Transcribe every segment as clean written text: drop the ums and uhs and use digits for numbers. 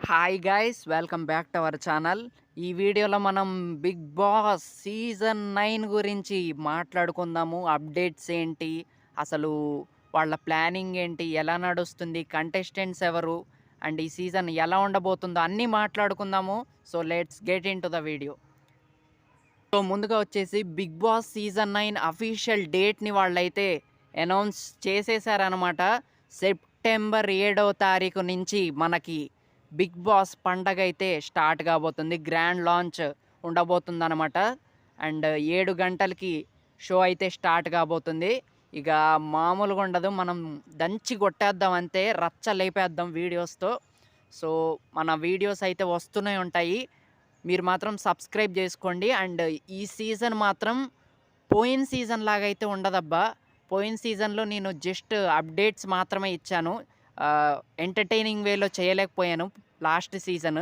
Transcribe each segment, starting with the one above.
Hi guys, welcome back to our channel. ఈ వీడియోలో మనం బిగ్ బాస్ సీజన్ 9 గురించి మాట్లాడుకుందాము. అప్డేట్స్ ఏంటి, అసలు వాళ్ళ ప్లానింగ్ ఏంటి, ఎలా నడుస్తుంది, కంటెస్టెంట్స్ ఎవరు, అండ్ ఈ సీజన్ ఎలా ఉండబోతుందో అన్నీ మాట్లాడుకుందాము. So let's get in to the video. So ముందుగా వచ్చేసి బిగ్ బాస్ సీజన్ 9 అఫీషియల్ డేట్ని వాళ్ళైతే అనౌన్స్ చేసేసారనమాట. సెప్టెంబర్ 7వ తారీఖు నుంచి మనకి బిగ్ బాస్ పండగ అయితే స్టార్ట్ కాబోతుంది. Grand launch ఉండబోతుందన్నమాట. అండ్ 7 గంటలకి షో అయితే స్టార్ట్ కాబోతుంది. ఇక మామూలుగా ఉండదు, మనం దంచి కొట్టేద్దాం అంతే, రచ్చ లేపేద్దాం వీడియోస్తో. సో మన వీడియోస్ అయితే వస్తూనే ఉంటాయి, మీరు మాత్రం సబ్స్క్రైబ్ చేసుకోండి. అండ్ ఈ సీజన్ మాత్రం పోయిన సీజన్ లాగా అయితే ఉండదబ్బా. పోయిన సీజన్లో నేను జస్ట్ అప్డేట్స్ మాత్రమే ఇచ్చాను, ఎంటర్టైనింగ్ వేలో చేయలేకపోయాను లాస్ట్ సీజన్.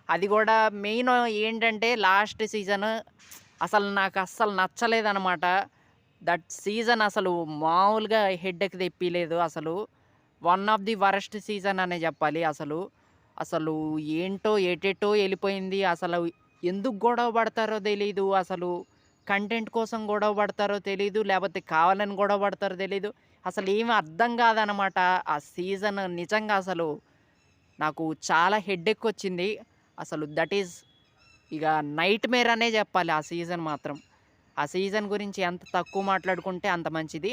అది కూడా మెయిన్ ఏంటంటే లాస్ట్ సీజన్ అసలు నాకు అస్సలు నచ్చలేదన్నమాట. దట్ సీజన్ అసలు మామూలుగా హెడ్‌ఏక్ తెప్పియలేదు అసలు. One of the worst season అనే చెప్పాలి అసలు. అసలు ఏంటో ఎటెటో ఎళ్ళిపోయింది. అసలు ఎందుకు గొడవ పడతారో తెలీదు. అసలు కంటెంట్ కోసం గొడవ పడతారో తెలీదు, లేపోతే కావాలని గొడవ పడతారో తెలీదు. అసలేమి అర్థం కాదనమాట. ఆ సీజన్ నిజంగా అసలు నాకు చాలా హెడ్‌ఏక్ వచ్చింది. అసలు దట్ ఈజ్ ఇక నైట్‌మేర్ అనే చెప్పాలి ఆ సీజన్ మాత్రం. ఆ సీజన్ గురించి ఎంత తక్కువ మాట్లాడుకుంటే అంత మంచిది.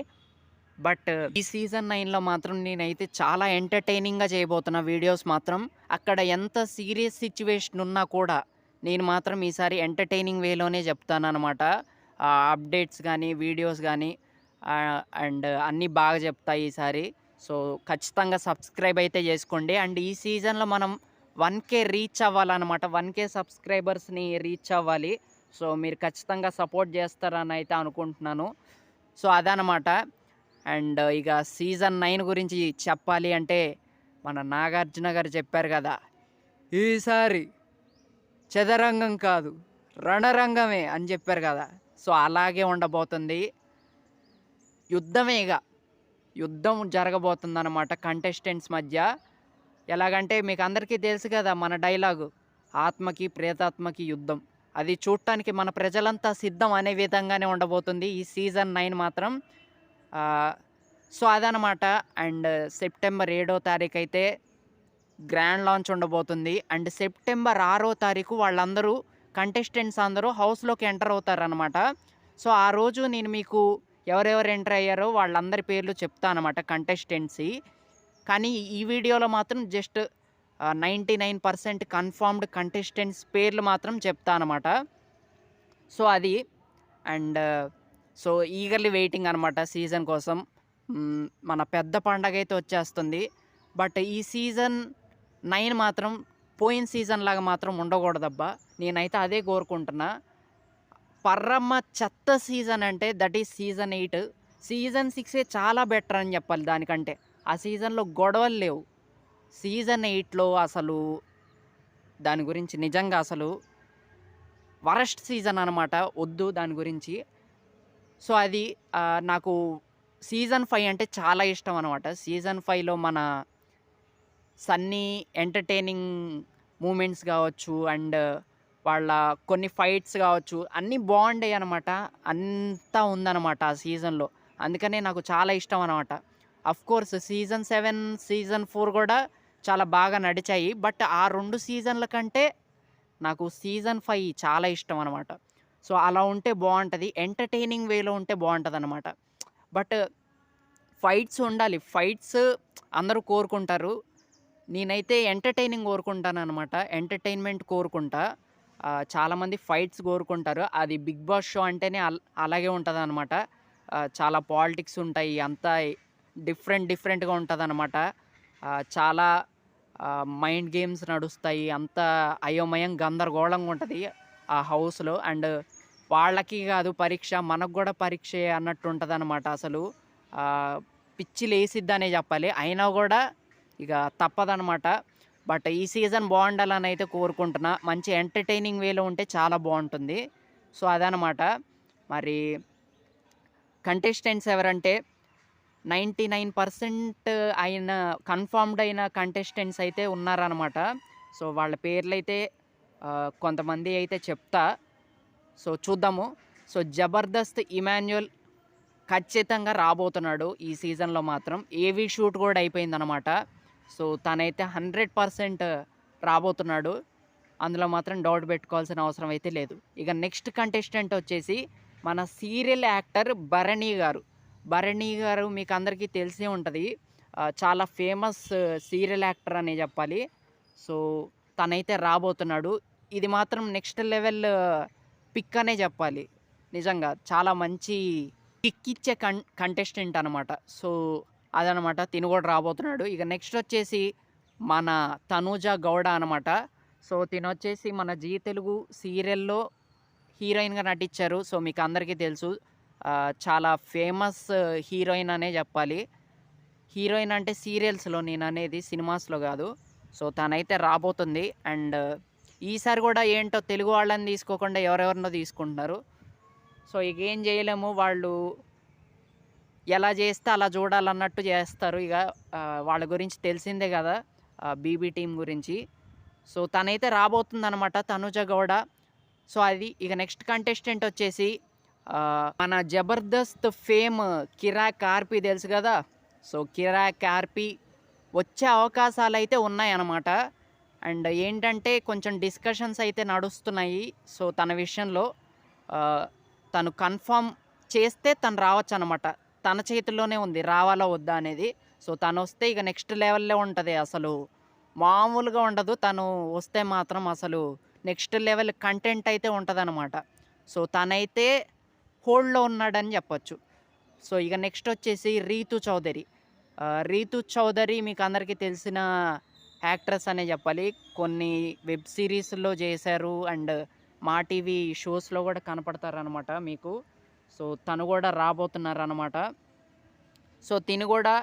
బట్ ఈ సీజన్ 9లో మాత్రం నేనైతే చాలా ఎంటర్‌టైనింగ్‌గా చేయబోతున్నా వీడియోస్ మాత్రం. అక్కడ ఎంత సీరియస్ సిట్యుయేషన్ ఉన్నా కూడా నేను మాత్రం ఈసారి ఎంటర్‌టైనింగ్ వేలోనే చెప్తాననమాట. అప్డేట్స్ గానీ, వీడియోస్ గానీ అండ్ అన్నీ బాగా చెప్తా ఈసారి. సో ఖచ్చితంగా సబ్స్క్రైబ్ అయితే చేసుకోండి. అండ్ ఈ సీజన్‌లో మనం 1,000 రీచ్ అవ్వాలనమాట. 1,000 సబ్స్క్రైబర్స్‌ని రీచ్ అవ్వాలి. సో మీరు ఖచ్చితంగా సపోర్ట్ చేస్తారని అయితే అనుకుంటున్నాను. సో అదనమాట. అండ్ ఇక సీజన్ 9 గురించి చెప్పాలి అంటే మన నాగార్జున గారు చెప్పారు కదా, ఈసారి చదరంగం కాదు రణరంగమే అని చెప్పారు కదా. సో అలాగే ఉండబోతుంది. యుద్ధమే ఇక. యుద్ధం జరగబోతుందన్నమాట కంటెస్టెంట్స్ మధ్య. ఎలాగంటే మీకు అందరికీ తెలుసు కదా మన డైలాగు, ఆత్మకి ప్రేతాత్మకి యుద్ధం. అది చూడటానికి మన ప్రజలంతా సిద్ధం అనే విధంగానే ఉండబోతుంది ఈ సీజన్ 9 మాత్రం. సో అదనమాట. అండ్ సెప్టెంబర్ 7వ తారీఖు అయితే గ్రాండ్ లాంచ్ ఉండబోతుంది. అండ్ సెప్టెంబర్ 6వ తారీఖు వాళ్ళందరూ కంటెస్టెంట్స్ అందరూ హౌస్‌లోకి ఎంటర్ అవుతారనమాట. సో ఆ రోజు నేను మీకు ఎవరెవరు ఎంటర్ అయ్యారో వాళ్ళందరి పేర్లు చెప్తా అనమాట కంటెస్టెంట్స్‌యి. కానీ ఈ వీడియోలో మాత్రం జస్ట్ 99% కన్ఫర్మ్డ్ కంటెస్టెంట్స్ పేర్లు మాత్రం చెప్తా అనమాట. సో అది. అండ్ సో ఈగర్లీ వెయిటింగ్ అనమాట సీజన్ కోసం. మన పెద్ద పండగైతే వచ్చేస్తుంది. బట్ ఈ సీజన్ 9 మాత్రం పోయిన సీజన్ లాగా మాత్రం ఉండకూడదబ్బా. నేనైతే అదే కోరుకుంటున్నా. పరమ చెత్త సీజన్ అంటే దట్ ఈజ్ సీజన్ 8. సీజన్ 6 చాలా బెటర్ అని చెప్పాలి దానికంటే. ఆ సీజన్‌లో గొడవలు లేవు. సీజన్ 8లో అసలు దాని గురించి నిజంగా అసలు వరస్ట్ సీజన్ అనమాట. వద్దు దాని గురించి. సో అది నాకు సీజన్ 5 అంటే చాలా ఇష్టం అనమాట. సీజన్ 5లో మన సన్నీ ఎంటర్‌టైనింగ్ మూమెంట్స్ కావచ్చు, అండ్ వాళ్ళ కొన్ని ఫైట్స్ కావచ్చు, అన్నీ బాగుండేయనమాట. అంతా ఉందనమాట ఆ సీజన్‌లో. అందుకనే నాకు చాలా ఇష్టం అనమాట. అఫ్‌కోర్స్ సీజన్ 7, సీజన్ 4 కూడా చాలా బాగా నడిచాయి. బట్ ఆ 2 సీజన్‌ల కంటే నాకు సీజన్ 5 చాలా ఇష్టం అనమాట. సో అలా ఉంటే బావుంటది. ఎంటర్‌టైనింగ్ వేలో ఉంటే బావుంటదనమాట. బట్ ఫైట్స్ ఉండాలి. ఫైట్స్ అందరూ కోరుకుంటారు. నేనైతే ఎంటర్‌టైనింగ్ కోరుకుంటాననమాట. ఎంటర్‌టైన్‌మెంట్ కోరుకుంటా. చాలామంది ఫైట్స్ కోరుకుంటారు. అది బిగ్ బాస్ షో అంటేనే అలాగే ఉంటదనమాట. చాలా పాలిటిక్స్ ఉంటాయి. అంతా డిఫరెంట్‌గా ఉంటదనమాట. చాలా మైండ్ గేమ్స్ నడుస్తాయి. అంతా అయోమయం గందరగోళంగా ఉంటది ఆ హౌస్‌లో. అండ్ వాళ్ళకి కాదు పరీక్ష, మనకు గూడా పరీక్షే అన్నట్టు ఉంటదనమాట అసలు. పిచ్చి లేసిద్దనే చెప్పాలి. అయినా గూడా ఇక తప్పదనమాట. బట్ ఈ సీజన్ బావుండాలని అయితే కోరుకుంటున్నా. మంచి ఎంటర్‌టైనింగ్ వేలో ఉంటే చాలా బావుంటుంది. సో అదనమాట. మరి కంటెస్టెంట్స్ ఎవరంటే 99% అయిన కన్ఫర్మ్డ్ అయిన కంటెస్టెంట్స్ అయితే ఉన్నారనమాట. సో వాళ్ళ పేర్లైతే కొంతమంది అయితే చెప్తా. సో చూద్దాము. సో జబర్దస్త్ ఇమాన్యుయల్ ఖచ్చితంగా రాబోతున్నాడు ఈ సీజన్‌లో మాత్రం. ఏవీ షూట్ కూడా అయిపోయిందనమాట. సో తనైతే 100% రాబోతున్నాడు. అందులో మాత్రం డౌట్ పెట్టుకోవాల్సిన అవసరం అయితే లేదు. ఇక నెక్స్ట్ కంటెస్టెంట్ వచ్చేసి మన సీరియల్ యాక్టర్ భరణి గారు. భరణి గారు మీకు అందరికీ తెలిసే ఉంటది. చాలా ఫేమస్ సీరియల్ యాక్టర్ అనే చెప్పాలి. సో తనైతే రాబోతున్నాడు. ఇది మాత్రం నెక్స్ట్ లెవెల్ పిక్ అనే చెప్పాలి. నిజంగా చాలా మంచి కిక్ ఇచ్చే కంటెస్టెంట్ అనమాట. సో అదనమాట, తిను కూడా రాబోతున్నాడు. ఇక నెక్స్ట్ వచ్చేసి మన తనూజ గౌడ అనమాట. సో తినొచ్చేసి మన జీ తెలుగు సీరియల్‌లో హీరోయిన్‌గా నటించారు. సో మీకు అందరికీ తెలుసు. చాలా ఫేమస్ హీరోయిన్ అనే చెప్పాలి. హీరోయిన్ అంటే సీరియల్స్‌లో, నేననేది సినిమాస్‌లో కాదు. సో తనైతే రాబోతుంది. అండ్ ఈసారి కూడా ఏంటో తెలుగు వాళ్ళని తీసుకోకుండా ఎవరెవరినో తీసుకుంటున్నారు. సో ఇక ఏం చేయలేము. వాళ్ళు ఎలా చేస్తే అలా చూడాలన్నట్టు చేస్తారు. ఇక వాళ్ళ గురించి తెలిసిందే కదా, బీబీ టీమ్ గురించి. సో తనైతే రాబోతుందనమాట, తనుజ గౌడ. సో అది. ఇక నెక్స్ట్ కంటెస్టెంట్ వచ్చేసి మన జబర్దస్త్ ఫేమ్ కిరాక్ ఆర్పి తెలుసు కదా. సో కిరాక్ ఆర్పి వచ్చే అవకాశాలు అయితే ఉన్నాయన్నమాట. అండ్ ఏంటంటే కొంచెం డిస్కషన్స్ అయితే నడుస్తున్నాయి. సో తన విషయంలో తను కన్ఫర్మ్ చేస్తే తను రావచ్చు అనమాట. తన చేతుల్లోనే ఉంది రావాలా వద్దా అనేది. సో తను వస్తే ఇక నెక్స్ట్ లెవెల్లో ఉంటుంది. అసలు మామూలుగా ఉండదు. తను వస్తే మాత్రం అసలు నెక్స్ట్ లెవెల్ కంటెంట్ అయితే ఉంటుందన్నమాట. సో తనైతే హోల్డ్లో ఉన్నాడని చెప్పొచ్చు. సో ఇక నెక్స్ట్ వచ్చేసి రీతు చౌదరి. రీతు చౌదరి మీకు అందరికీ తెలిసిన యాక్ట్రెస్ అనే చెప్పాలి. కొన్ని వెబ్ సిరీస్‌లో చేశారు. అండ్ మా టీవీ షోస్‌లో కూడా కనపడతారనమాట మీకు. సో తను కూడా రాబోతున్నారనమాట. సో తిను కూడా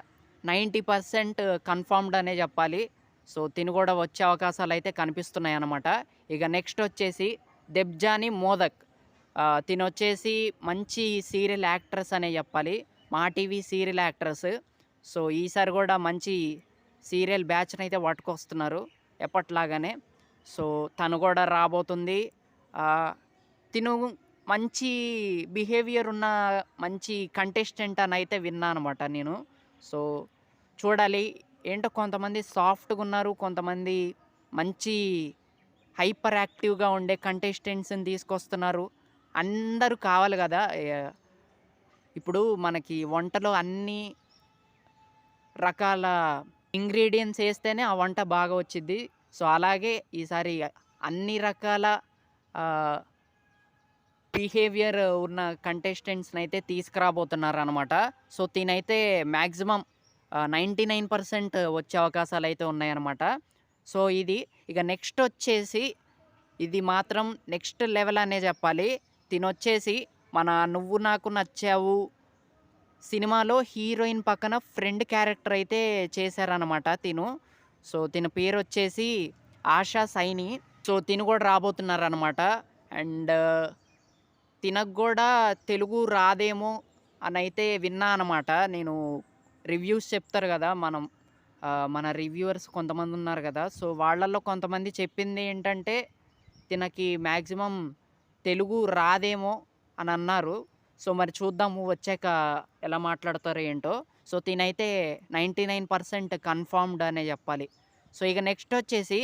90% కన్ఫర్మ్డ్ అనే చెప్పాలి. సో తిను కూడా వచ్చే అవకాశాలు అయితే కనిపిస్తున్నాయి అన్నమాట. ఇక నెక్స్ట్ వచ్చేసి దెబ్జాని మోదక్. తినొచ్చేసి మంచి సీరియల్ యాక్ట్రెస్ అనే చెప్పాలి. మా టీవీ సీరియల్ యాక్ట్రెస్. సో ఈసారి కూడా మంచి సీరియల్ బ్యాచ్‌ని అయితే పట్టుకొస్తున్నారు ఎప్పట్లాగానే. సో తను కూడా రాబోతుంది. తిను మంచి బిహేవియర్ ఉన్న మంచి కంటెస్టెంట్ అని అయితే విన్నా అనమాట నేను. సో చూడాలి. ఏంటో కొంతమంది సాఫ్ట్‌గా ఉన్నారు. కొంతమంది మంచి హైపర్ యాక్టివ్‌గా ఉండే కంటెస్టెంట్స్‌ని తీసుకొస్తున్నారు. అందరూ కావాలి కదా. ఇప్పుడు మనకి వంటలో అన్ని రకాల ఇంగ్రీడియెంట్స్ వేస్తేనే ఆ వంట బాగా వచ్చిద్ది. సో అలాగే ఈసారి అన్ని రకాల బిహేవియర్ ఉన్న కంటెస్టెంట్స్‌ని అయితే తీసుకురాబోతున్నారనమాట. సో తినైతే మ్యాక్సిమం 99% వచ్చే అవకాశాలు అయితే ఉన్నాయన్నమాట. సో ఇది. ఇక నెక్స్ట్ వచ్చేసి ఇది మాత్రం నెక్స్ట్ లెవెల్ అనే చెప్పాలి. తినొచ్చేసి మన 'నువ్వు నాకు నచ్చావు' సినిమాలో హీరోయిన్ పక్కన ఫ్రెండ్ క్యారెక్టర్ అయితే చేశారనమాట తిను. సో తిన పేరు వచ్చేసి ఆశా సైని. సో తిను కూడా రాబోతున్నారనమాట. అండ్ తినకు కూడా తెలుగు రాదేమో అని అయితే విన్నా అనమాట. నేను రివ్యూస్ చెప్తారు కదా మనం, మన రివ్యూవర్స్ కొంతమంది ఉన్నారు కదా. సో వాళ్ళల్లో కొంతమంది చెప్పింది ఏంటంటే తినకి మ్యాక్సిమం తెలుగు రాదేమో అని అన్నారు. సో మరి చూద్దాము వచ్చాక ఎలా మాట్లాడతారో ఏంటో. సో తినైతే 99% కన్ఫర్మ్డ్ అనే చెప్పాలి. సో ఇక నెక్స్ట్ వచ్చేసి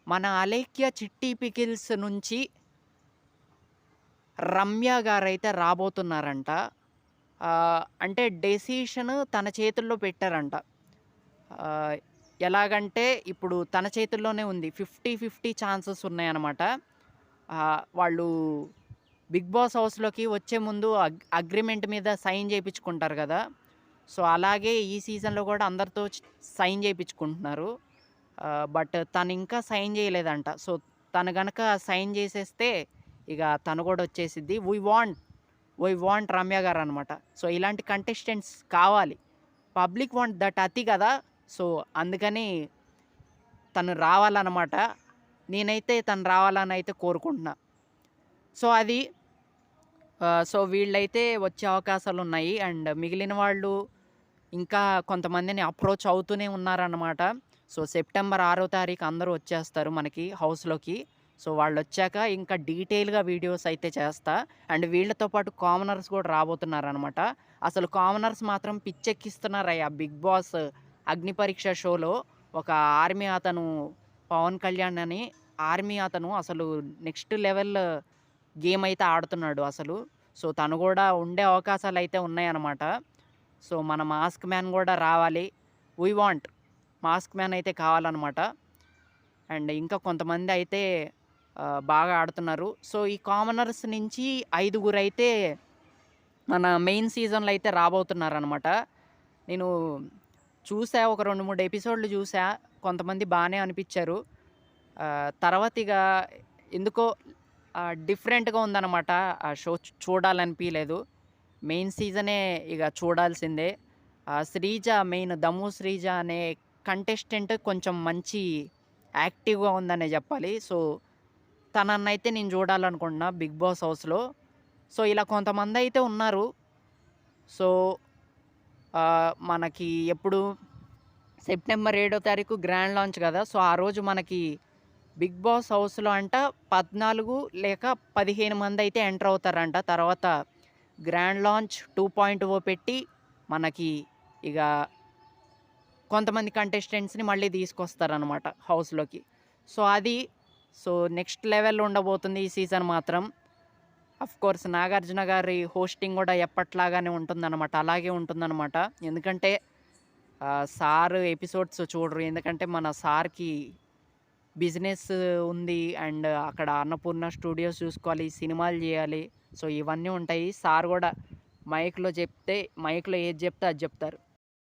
మన అలేఖ్య చిట్టి పికిల్స్ నుంచి రమ్య గారైతే రాబోతున్నారంట. అంటే డెసిషన్ తన చేతుల్లో పెట్టారంట. ఎలాగంటే ఇప్పుడు తన చేతుల్లోనే ఉంది. 50-50 ఛాన్సెస్ ఉన్నాయన్నమాట. వాళ్ళు బిగ్ బాస్ హౌస్‌లోకి వచ్చే ముందు అగ్రీమెంట్ మీద సైన్ చేయించుకుంటారు కదా. సో అలాగే ఈ సీజన్‌లో కూడా అందరితో సైన్ చేయించుకుంటున్నారు. బట్ తను ఇంకా సైన్ చేయలేదంట. సో తను గనక సైన్ చేసేస్తే ఇక తను కూడా వచ్చేసిద్ది. వీ వాంట్ రమ్య గారు అనమాట. సో ఇలాంటి కంటెస్టెంట్స్ కావాలి. పబ్లిక్ వాంట్ దట్ అతి కదా. సో అందుకని తను రావాలన్నమాట. నేనైతే తను రావాలని అయితే కోరుకుంటున్నా. సో అది. సో వీళ్ళైతే వచ్చే అవకాశాలు ఉన్నాయి. అండ్ మిగిలిన వాళ్ళు ఇంకా కొంతమందిని అప్రోచ్ అవుతూనే ఉన్నారన్నమాట. సో సెప్టెంబర్ 6వ తారీఖు అందరూ వచ్చేస్తారు మనకి హౌస్‌లోకి. సో వాళ్ళొచ్చాక ఇంకా డీటెయిల్‌గా వీడియోస్ అయితే చేస్తా. అండ్ వీళ్ళతో పాటు కామనర్స్ కూడా రాబోతున్నారనమాట. అసలు కామనర్స్ మాత్రం పిచ్చెక్కిస్తున్నారయ్యా. 'బిగ్ బాస్' అగ్ని పరీక్ష షోలో ఒక ఆర్మీ అతను 'పవన్ కళ్యాణ్' అని ఆర్మీ అతను అసలు నెక్స్ట్ లెవెల్ గేమ్ అయితే ఆడుతున్నాడు అసలు. సో తను కూడా ఉండే అవకాశాలైతే ఉన్నాయన్నమాట. సో మన మాస్క్ మ్యాన్ కూడా రావాలి. వి వాంట్ మాస్క్ మ్యాన్ అయితే కావాలన్నమాట. అండ్ ఇంకా కొంతమంది అయితే బాగా ఆడుతున్నారు. సో ఈ కామనర్స్ నుంచి 5గురైతే మన మెయిన్ సీజన్‌లో అయితే రాబోతున్నారనమాట. నేను చూసా, ఒక 2, 3 ఎపిసోడ్‌లు చూసా. కొంతమంది బానే అనిపిచ్చారు. తర్వాత ఇగ ఎందుకో డిఫరెంట్‌గా ఉందనమాట. ఆ షో చూడాలనిపియలేదు. మెయిన్ సీజనే ఇగ చూడాల్సిందే. శ్రీజ మెయిన్ 'దమ్ము శ్రీజ' అనే కంటెస్టెంట్ కొంచెం మంచి యాక్టివ్‌గా ఉందనే జెప్పాలి. సో తనన్నయితే నేను చూడాలనుకుంటున్నా 'బిగ్ బాస్' హౌస్‌లో. సో ఇలా కొంతమందయితే ఉన్నారు. సో మనకి ఎప్పుడు సెప్టెంబర్ 7వ తారీఖు గ్రాండ్ లాంచ్ గదా! సో ఆ రోజు మనకి 'బిగ్ బాస్' హౌస్‌లో అంట 14 లేక 15 మందయితే ఎంటర్ అవుతారంట. తర్వాత గ్రాండ్ లాంచ్ 2.0 పెట్టి మనకి ఇగ కొంతమంది కంటెస్టెంట్స్‌ని మళ్ళీ తీసుకొస్తారనమాట హౌస్‌లోకి. సో అది నెక్స్ట్ లెవెల్ ఉండబోతుంది ఈ సీజన్ మాత్రం. ఆఫ్‌కోర్స్ 'నాగార్జున' గారి హోస్టింగ్ గూడా ఎప్పట్లాగానే ఉంటుందనమాట. అలాగే ఉంటుందనమాట. ఎందుకంటే సార్ ఎపిసోడ్స్ చూడరు. ఎందుకంటే మన సార్‌కి బిజినెస్ ఉంది. అండ్ అక్కడ అన్నపూర్ణ స్టూడియోస్ చూసుకోవాలి, సినిమాలు జేయాలి. సో ఇవన్నీ ఉంటాయి. సార్ గూడా మైక్‌లో ఏది జెప్తే అది జెప్తారు.